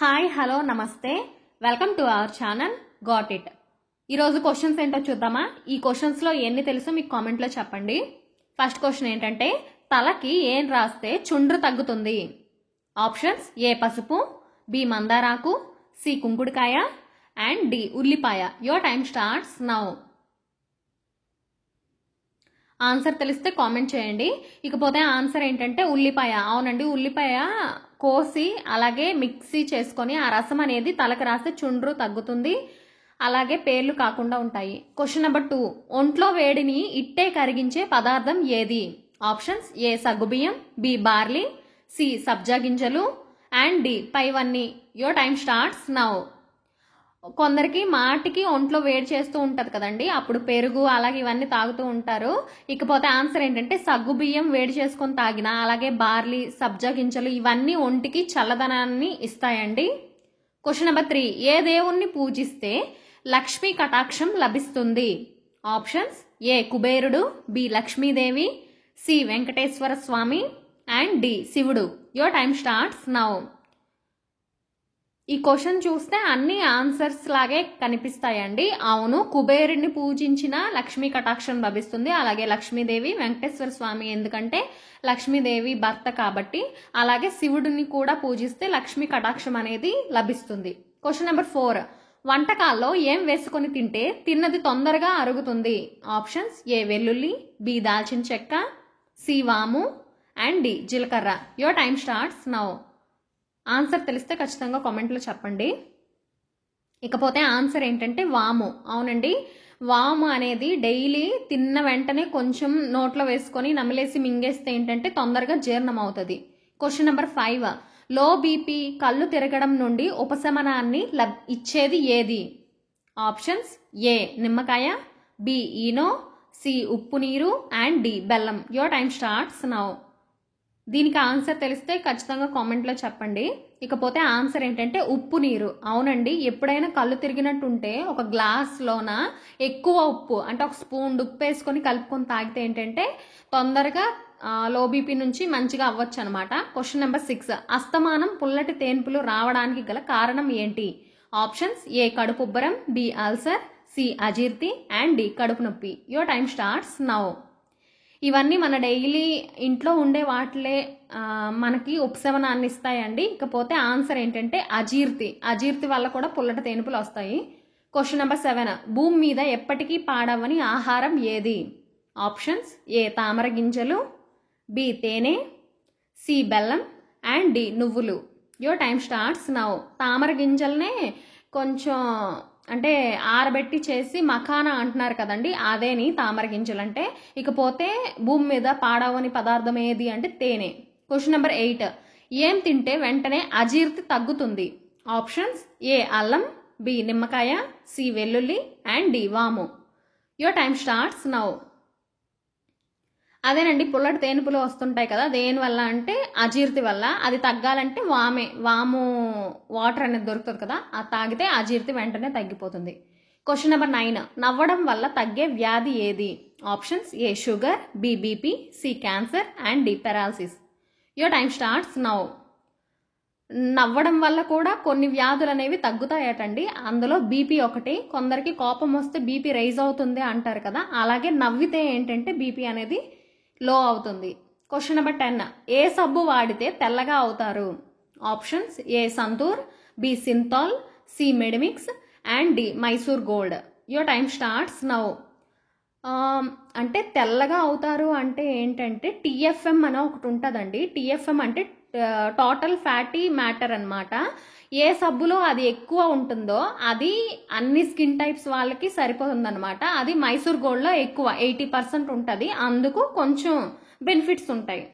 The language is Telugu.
హాయ్ హలో నమస్తే welcome to our channel got it. ఈరోజు క్వశ్చన్స్ ఏంటో చూద్దామా. ఈ క్వశ్చన్స్లో ఎన్ని తెలుసో మీకు కామెంట్లో చెప్పండి. ఫస్ట్ క్వశ్చన్ ఏంటంటే, తలకి ఏం రాస్తే చుండ్రు తగ్గుతుంది? ఆప్షన్స్: ఏ పసుపు, బి మందారాకు, సి కుంకుడుకాయ అండ్ డి ఉల్లిపాయ. Your time starts now. Answer తెలిస్తే కామెంట్ చేయండి. ఇకపోతే ఆన్సర్ ఏంటంటే ఉల్లిపాయ. అవునండి, ఉల్లిపాయ కోసి అలాగే మిక్సీ చేసుకొని ఆ రసం అనేది తలకు రాస్తే చుండ్రు తగ్గుతుంది, అలాగే పేర్లు కాకుండా ఉంటాయి. క్వశ్చన్ నెంబర్ 2, ఒంట్లో వేడిని ఇట్టే కరిగించే పదార్థం ఏది? ఆప్షన్స్: ఏ సగ్గుబియ్యం, బి బార్లీ, సి సబ్జా గింజలు అండ్ డి పైవన్నీ. Your time starts now. కొందరికి మాటికి ఒంట్లో వేడి చేస్తూ ఉంటది కదండి, అప్పుడు పెరుగు అలాగే ఇవన్నీ తాగుతూ ఉంటారు. ఇకపోతే ఆన్సర్ ఏంటంటే సగ్గు బియ్యం వేడి చేసుకొని తాగిన, అలాగే బార్లీ, సబ్జా గింజలు ఇవన్నీ ఒంటికి చల్లదనాన్ని ఇస్తాయండి. క్వశ్చన్ నెంబర్ 3, ఏ దేవుణ్ణి పూజిస్తే లక్ష్మీ కటాక్షం లభిస్తుంది? ఆప్షన్స్: ఏ కుబేరుడు, B Lakshmidevi, C Venkateswara Swamy and D శివుడు. Your time starts now. ఈ క్వశ్చన్ చూస్తే అన్ని ఆన్సర్స్ లాగే కనిపిస్తాయండి. అవును, కుబేరుడిని పూజించిన లక్ష్మీ కటాక్షం లభిస్తుంది, అలాగే లక్ష్మీదేవి, వెంకటేశ్వర స్వామి ఎందుకంటే లక్ష్మీదేవి భర్త కాబట్టి, అలాగే శివుడిని కూడా పూజిస్తే లక్ష్మీ కటాక్షం అనేది లభిస్తుంది. క్వశ్చన్ నెంబర్ 4, వంటకాల్లో ఏం వేసుకొని తింటే తిన్నది తొందరగా అరుగుతుంది? ఆప్షన్స్: ఏ వెల్లుల్లి, బి దాల్చిన చెక్క, సి వాము అండ్ డి జీలకర్ర. Your time starts now. Answer తెలిస్తే ఖచ్చితంగా కామెంట్లో చెప్పండి. ఇకపోతే ఆన్సర్ ఏంటంటే వాము. అవునండి, వాము అనేది డైలీ తిన్న వెంటనే కొంచెం నోట్లో వేసుకొని నమిలేసి మింగేస్తే ఏంటంటే తొందరగా జీర్ణం అవుతుంది. క్వశ్చన్ నెంబర్ 5, లో బీపీ, కళ్ళు తిరగడం నుండి ఉపశమనాన్ని ఇచ్చేది ఏది? ఆప్షన్స్: ఏ నిమ్మకాయ, బి ఈనో, సి ఉప్పు నీరు అండ్ డి బెల్లం. Your time starts now. దీనికి ఆన్సర్ తెలిస్తే ఖచ్చితంగా కామెంట్లో చెప్పండి. ఇకపోతే ఆన్సర్ ఏంటంటే ఉప్పు నీరు. అవునండి, ఎప్పుడైనా కళ్ళు తిరిగినట్టుంటే ఒక గ్లాస్లోన ఎక్కువ ఉప్పు అంటే ఒక స్పూన్ ఉప్పు వేసుకొని కలుపుకొని తాగితే ఏంటంటే తొందరగా లో బీపీ నుంచి మంచిగా అవ్వచ్చు అనమాట. క్వశ్చన్ నెంబర్ 6, అస్తమానం పుల్లటి తేన్పులు రావడానికి గల కారణం ఏంటి? ఆప్షన్స్: ఏ కడుపుబ్బరం, బి అల్సర్, సి అజీర్తి అండ్ డి కడుపు నొప్పి. Your time starts now. ఇవన్నీ మన డైలీ ఇంట్లో ఉండే వాటిలే మనకి ఉపశమనాన్ని ఇస్తాయండి. ఇకపోతే ఆన్సర్ ఏంటంటే అజీర్తి. అజీర్తి వల్ల కూడా పుల్లటి తేనుపులు వస్తాయి. క్వశ్చన్ నెంబర్ 7, భూమి మీద ఎప్పటికీ పాడవని ఆహారం ఏది? ఆప్షన్స్: ఏ తామర గింజలు, బి తేనె, సి బెల్లం అండ్ డి నువ్వులు. Your time starts now. తామర గింజలనే కొంచెం అంటే ఆరబెట్టి చేసి మఖానా అంటున్నారు కదండి, అదేని తామర గింజలు అంటే. ఇకపోతే భూమి మీద పాడవని పదార్థం ఏది అంటే తేనె. క్వశ్చన్ నెంబర్ 8, ఏం తింటే వెంటనే అజీర్తి తగ్గుతుంది? ఆప్షన్స్: ఏ అల్లం, బి నిమ్మకాయ, సి వెల్లుల్లి అండ్ డి వాము. Your time starts now. అదేనండి, పుల్లటి తేనుపులు వస్తుంటాయి కదా, దేనివల్ల అంటే అజీర్తి వల్ల. అది తగ్గాలంటే వాము వాటర్ అనేది దొరుకుతుంది కదా, అది తాగితే అజీర్తి వెంటనే తగ్గిపోతుంది. క్వశ్చన్ నెంబర్ 9, నవ్వడం వల్ల తగ్గే వ్యాధి ఏది? Options: A sugar, B BP, C cancer and D paralysis. Your time starts now. నవ్వడం వల్ల కూడా కొన్ని వ్యాధులు అనేవి తగ్గుతాయటండి, అందులో బీపీ ఒకటి. కొందరికి కోపం వస్తే బీపీ రైజ్ అవుతుంది అంటారు కదా, అలాగే నవ్వితే ఏంటంటే బీపీ అనేది లో అవుతుంది. క్వశ్చన్ నెంబర్ 10, ఏ సబ్బు వాడితే తెల్లగా అవుతారు? Options: A Santoor, B Cinthol, C Medimix and D Mysore gold. Your time starts now. అంటే తెల్లగా అవుతారు అంటే ఏంటంటే టిఎఫ్ఎం అని ఒకటి ఉంటుందండి. టిఎఫ్ఎం అంటే టోటల్ ఫ్యాటీ మ్యాటర్ అనమాట. ఏ సబ్బులో అది ఎక్కువ ఉంటుందో అది అన్ని స్కిన్ టైప్స్ వాళ్ళకి సరిపోతుందన్నమాట. అది మైసూర్ గోల్డ్లో ఎక్కువ 80% ఉంటుంది, అందుకు కొంచెం బెనిఫిట్స్ ఉంటాయి.